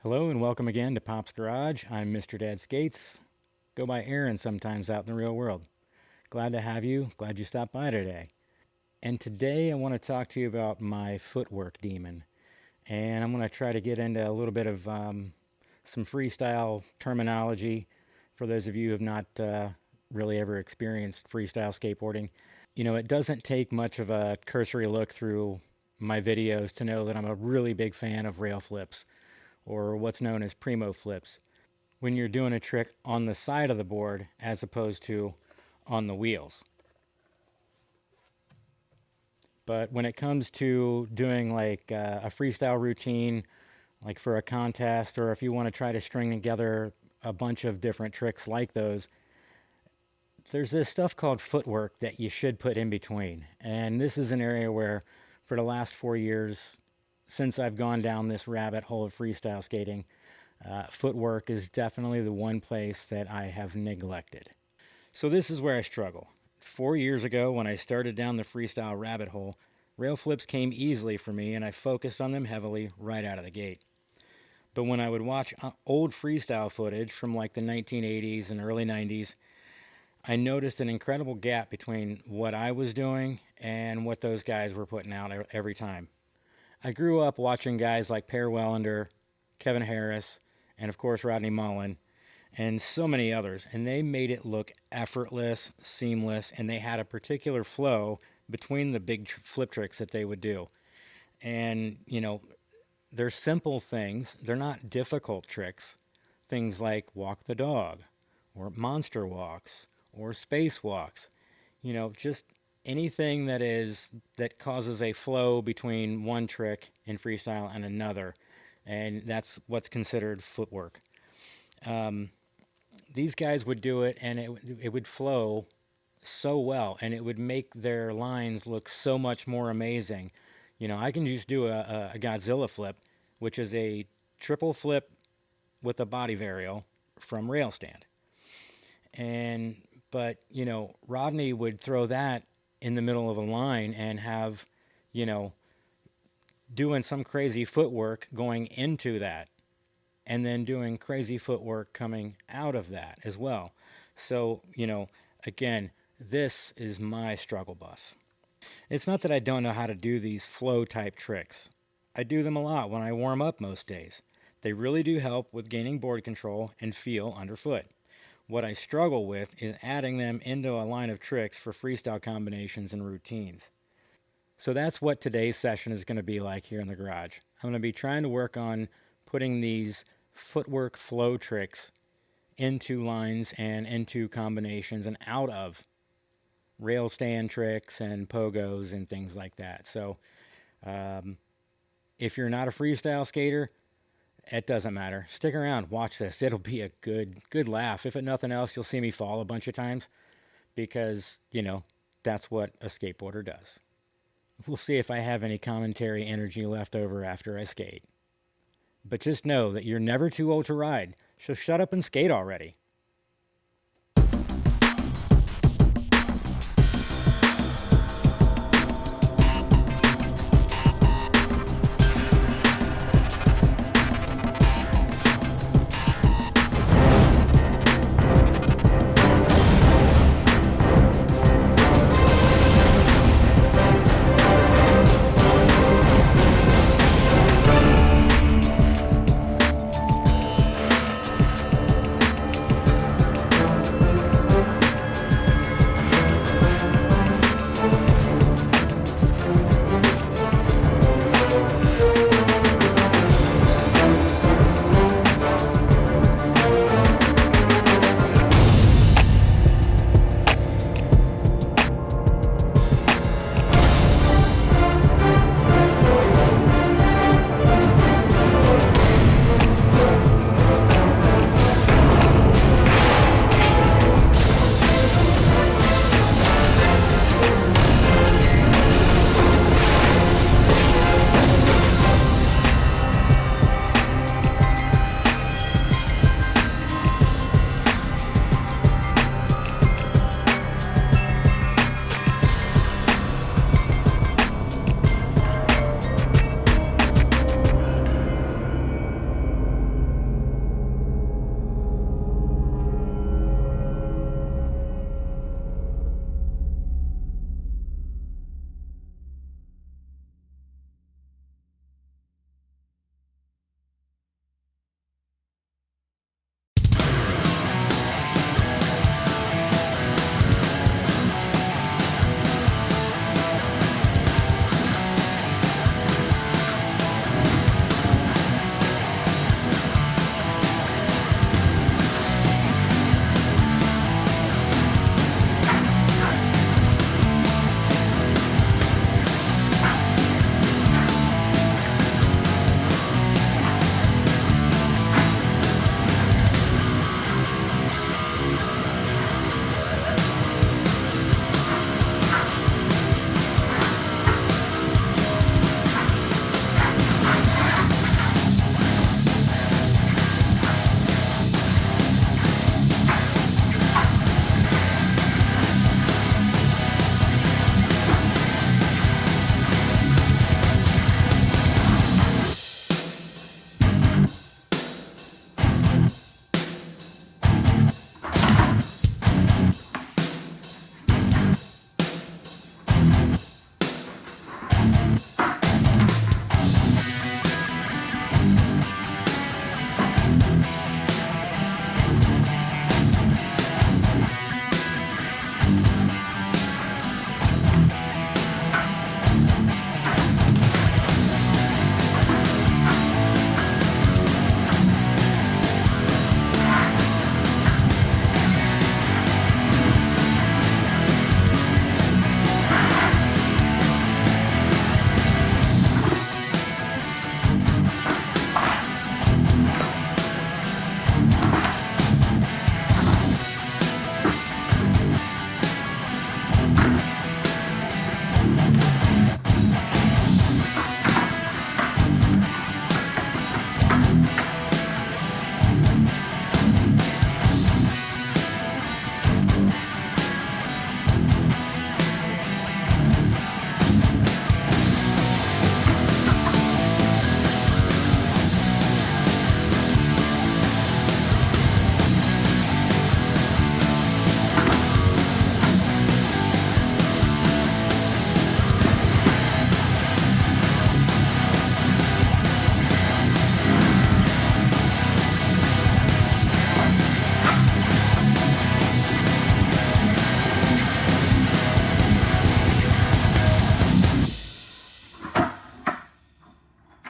Hello and welcome again to Pop's Garage. I'm Mr. Dad Skates. Go by Aaron sometimes out in the real world. Glad to have you. Glad you stopped by today. And today I want to talk to you about my Footwork Demon. And I'm going to try to get into a little bit of some freestyle terminology for those of you who have not really ever experienced freestyle skateboarding. You know, it doesn't take much of a cursory look through my videos to know that I'm a really big fan of rail flips, or what's known as primo flips, when you're doing a trick on the side of the board as opposed to on the wheels. But when it comes to doing like a freestyle routine, like for a contest, or if you want to try to string together a bunch of different tricks like those, there's this stuff called footwork that you should put in between. And this is an area where, for the last 4 years, since I've gone down this rabbit hole of freestyle skating, footwork is definitely the one place that I have neglected. So this is where I struggle. 4 years ago, when I started down the freestyle rabbit hole, rail flips came easily for me and I focused on them heavily right out of the gate. But when I would watch old freestyle footage from like the 1980s and early 90s, I noticed an incredible gap between what I was doing and what those guys were putting out every time. I grew up watching guys like Per Wellender, Kevin Harris, and of course Rodney Mullen, and so many others, and they made it look effortless, seamless, and they had a particular flow between the big flip tricks that they would do. And, you know, they're simple things, they're not difficult tricks. Things like walk the dog, or monster walks, or space walks. You know, just anything that causes a flow between one trick in freestyle and another, and that's what's considered footwork. These guys would do it, and it would flow so well, and it would make their lines look so much more amazing. You know, I can just do a Godzilla flip, which is a triple flip with a body varial from rail stand. And but you know, Rodney would throw that in the middle of a line and have, you know, doing some crazy footwork going into that, and then doing crazy footwork coming out of that as well. So, you know, again, this is my struggle bus. It's not that I don't know how to do these flow type tricks. I do them a lot when I warm up most days. They really do help with gaining board control and feel underfoot. What I struggle with is adding them into a line of tricks for freestyle combinations and routines. So that's what today's session is going to be like here in the garage. I'm going to be trying to work on putting these footwork flow tricks into lines and into combinations and out of rail stand tricks and pogos and things like that. So if you're not a freestyle skater, it doesn't matter. Stick around, watch this. It'll be a good laugh. If nothing else, you'll see me fall a bunch of times because, you know, that's what a skateboarder does. We'll see if I have any commentary energy left over after I skate. But just know that you're never too old to ride, so shut up and skate already.